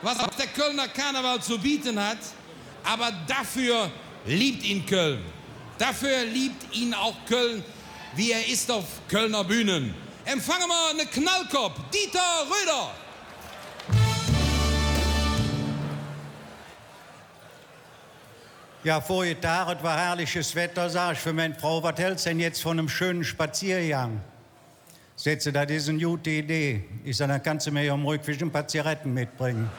was der Kölner Karneval zu bieten hat, aber dafür liebt ihn Köln. Dafür liebt ihn auch Köln, wie er ist auf Kölner Bühnen. Empfangen wir eine Knallkopf, Dieter Röder. Ja, vorige Tage, es war herrliches Wetter, sag ich für meine Frau, was hältst du denn jetzt von einem schönen Spaziergang? Sätze, das ist eine gute Idee. Ich sage, dann kannst du mir ja am Rückweg ein paar Zigaretten mitbringen.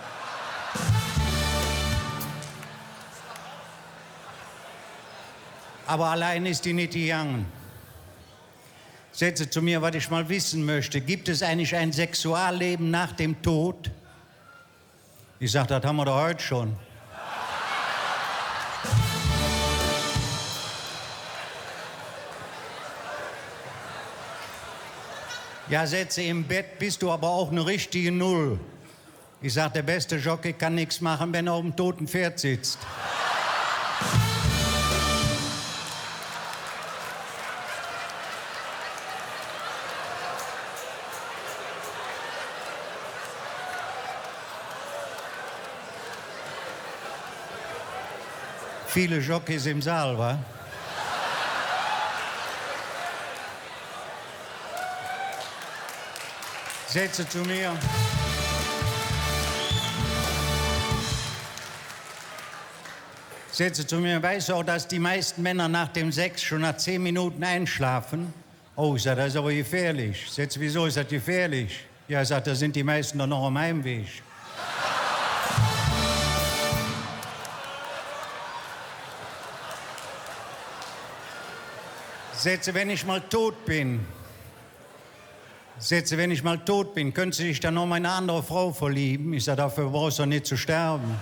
Aber allein ist die nicht gegangen. Sätze zu mir, was ich mal wissen möchte. Gibt es eigentlich ein Sexualleben nach dem Tod? Ich sage, das haben wir doch heute schon. Ja, Sätze, im Bett bist du aber auch eine richtige Null. Ich sag, der beste Jockey kann nichts machen, wenn er auf dem toten Pferd sitzt. Viele Jockeys im Saal, wa? Sätze zu mir. Sätze zu mir. Weißt du auch, dass die meisten Männer nach dem Sex schon nach 10 Minuten einschlafen? Oh, ich sag, das ist aber gefährlich. Sätze, wieso ist das gefährlich? Ja, ich sag, da sind die meisten doch noch am Heimweg. Sätze, wenn ich mal tot bin. Sätze, wenn ich mal tot bin, könntest du dich dann noch in eine andere Frau verlieben? Ich sage, dafür brauchst du nicht zu sterben.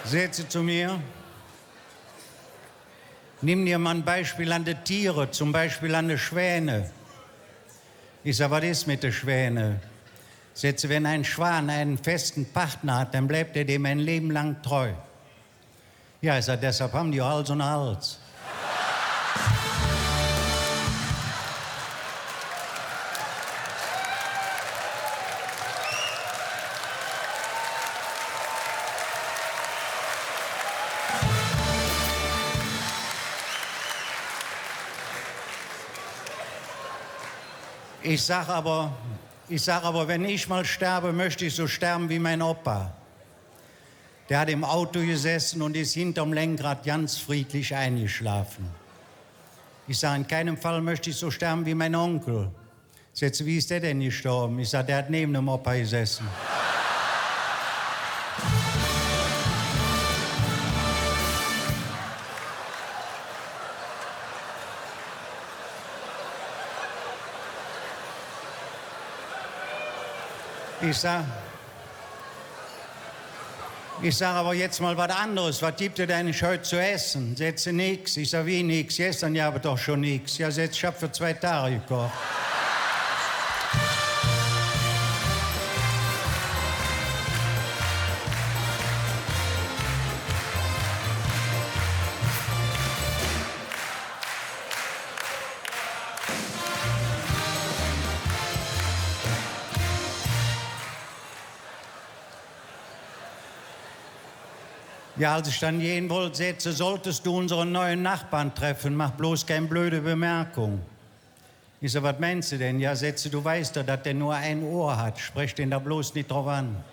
Sätze zu mir. Nimm dir mal ein Beispiel an die Tiere, zum Beispiel an die Schwäne. Ich sage, was ist mit den Schwänen? Sätze, wenn ein Schwan einen festen Partner hat, dann bleibt er dem ein Leben lang treu. Ja, ich sage, deshalb haben die Hals und Hals. Ich sag aber, wenn ich mal sterbe, möchte ich so sterben wie mein Opa. Der hat im Auto gesessen und ist hinterm Lenkrad ganz friedlich eingeschlafen. Ich sage, in keinem Fall möchte ich so sterben wie mein Onkel. Sätze, wie ist der denn gestorben? Ich sage, der hat neben dem Opa gesessen. Ich sag aber jetzt mal was anderes. Was gibt ihr denn heute zu essen? Sätze nix. Ich sag, wie nix? Gestern ja aber doch schon nix. Ja, ich hab für 2 Tage gekocht. Ja, als ich dann gehen wollte, Sätze, solltest du unseren neuen Nachbarn treffen, mach bloß keine blöde Bemerkung. Ich so, was meinst du denn? Ja, Sätze, du weißt doch, dass der nur ein Ohr hat, sprech den da bloß nicht drauf an.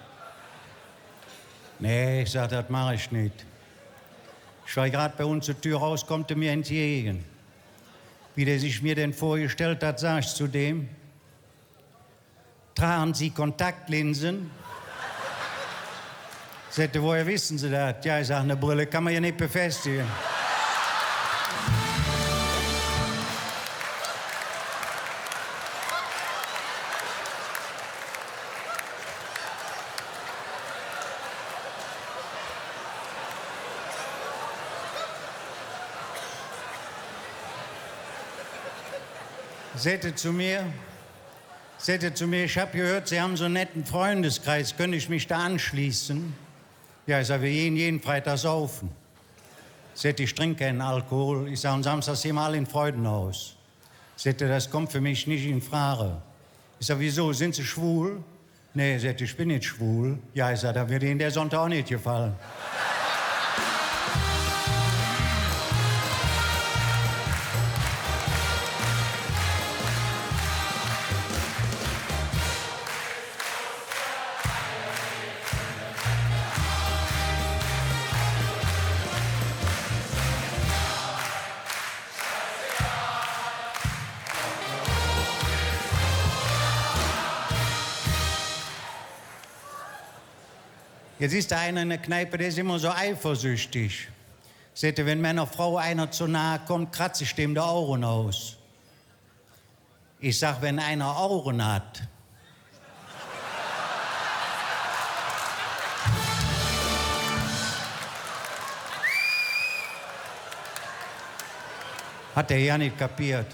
Nee, ich sag, das mache ich nicht. Ich war gerade bei uns zur Tür raus, kommt er mir entgegen. Wie der sich mir denn vorgestellt hat, sag ich zu dem, tragen Sie Kontaktlinsen? Sagte, woher wissen Sie das? Ja, ich sage, eine Brille kann man ja nicht befestigen. Sagte zu mir, ich habe gehört, Sie haben so einen netten Freundeskreis, könnte ich mich da anschließen? Ja, ich sag, wir gehen jeden Freitag saufen. Sagt, ich trinke keinen Alkohol. Ich sag, und samstags gehen wir alle in Freudenhaus. Sagt, das kommt für mich nicht in Frage. Ich sag, wieso, sind Sie schwul? Nee, sagt, ich bin nicht schwul. Ja, ich sag, da wird Ihnen der Sonntag auch nicht gefallen. Jetzt ist da einer in der Kneipe, der ist immer so eifersüchtig. Seht ihr, wenn meiner Frau einer zu nahe kommt, kratze ich dem die Augen aus. Ich sag, wenn einer Augen hat, hat er ja nicht kapiert.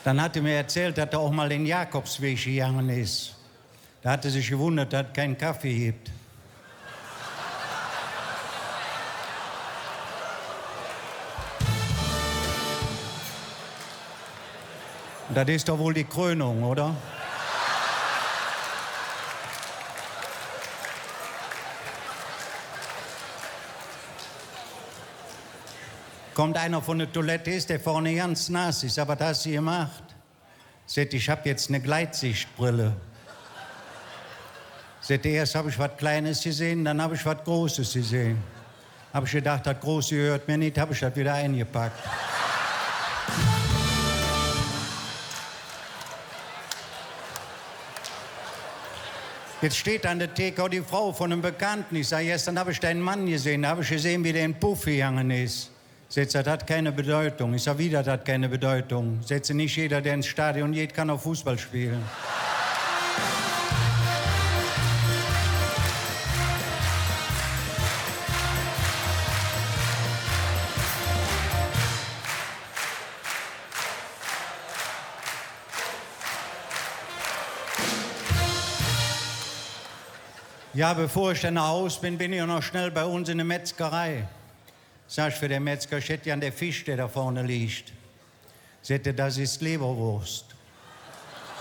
Dann hat er mir erzählt, dass er auch mal den Jakobsweg gegangen ist. Da hat er sich gewundert, dass es keinen Kaffee gibt. Und das ist doch wohl die Krönung, oder? Kommt einer von der Toilette, ist der vorne ganz nass. Ich sag, was hast du gemacht? Sagt, ich hab jetzt eine Gleitsichtbrille. Sagt, erst habe ich was Kleines gesehen, dann habe ich was Großes gesehen. Habe ich gedacht, das Große gehört mir nicht, habe ich das wieder eingepackt. Jetzt steht an der Theke auch die Frau von einem Bekannten. Ich sage, gestern habe ich deinen Mann gesehen, da habe ich gesehen, wie der in den Puff gegangen ist. Sagt, das hat keine Bedeutung. Ich sage, wieder, das hat keine Bedeutung. Sagt, nicht jeder, der ins Stadion geht, kann auch Fußball spielen. Ja, bevor ich dann nach Hause bin, bin ich noch schnell bei uns in der Metzgerei. Sag ich für den Metzger, ich hätte ja den Fisch, der da vorne liegt. Sagt er, das ist Leberwurst.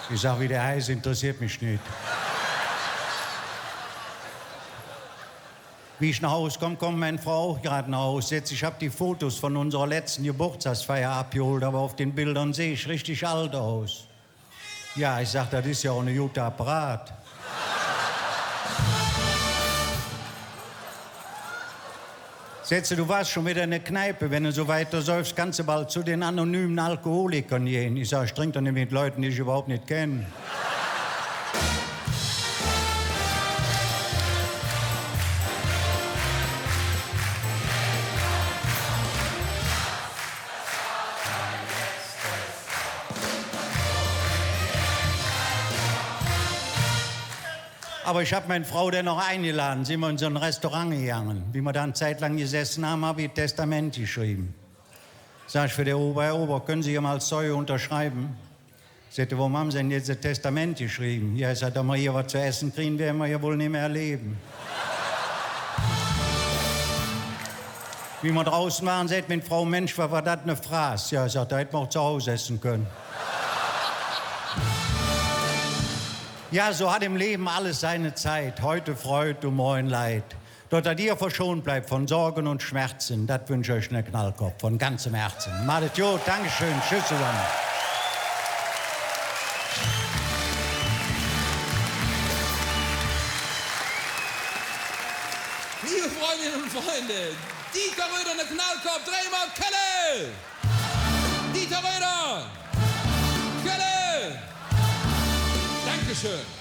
Ich sag, wie der heißt, interessiert mich nicht. Wie ich nach Hause komme, kommt meine Frau auch gerade nach Hause. Jetzt, ich habe die Fotos von unserer letzten Geburtstagsfeier abgeholt, aber auf den Bildern sehe ich richtig alt aus. Ja, ich sag, das ist ja auch ein guter Apparat. Sätze, du warst schon wieder in der Kneipe, wenn du so weiter säufst, kannst du bald zu den anonymen Alkoholikern gehen. Ich sag, ich trinke doch nicht mit Leuten, die ich überhaupt nicht kenne. Aber ich habe meine Frau dann noch eingeladen, sind wir in so ein Restaurant gegangen. Wie wir da eine Zeit lang gesessen haben, habe ich ein Testament geschrieben. Sag ich, für den Ober, können Sie hier mal Zeug unterschreiben? Sagte, warum haben Sie denn jetzt ein Testament geschrieben? Ja, ich sagte, wenn wir hier was zu essen kriegen, werden wir ja wohl nicht mehr erleben. Wie wir draußen waren, sagt meine Frau, Mensch, was war das eine Fraß? Ja, ich sagte, da hätten wir auch zu Hause essen können. Ja, so hat im Leben alles seine Zeit. Heute Freude und morgen Leid. Dort, dass ihr verschont bleibt von Sorgen und Schmerzen, das wünsche ich euch einen Knallkopf von ganzem Herzen. Macht es gut, Dankeschön, tschüss zusammen. Liebe Freundinnen und Freunde, Dieter Röder, eine Knallkopf, dreimal Kölle! Dieter Röder! Kölle! Dankeschön.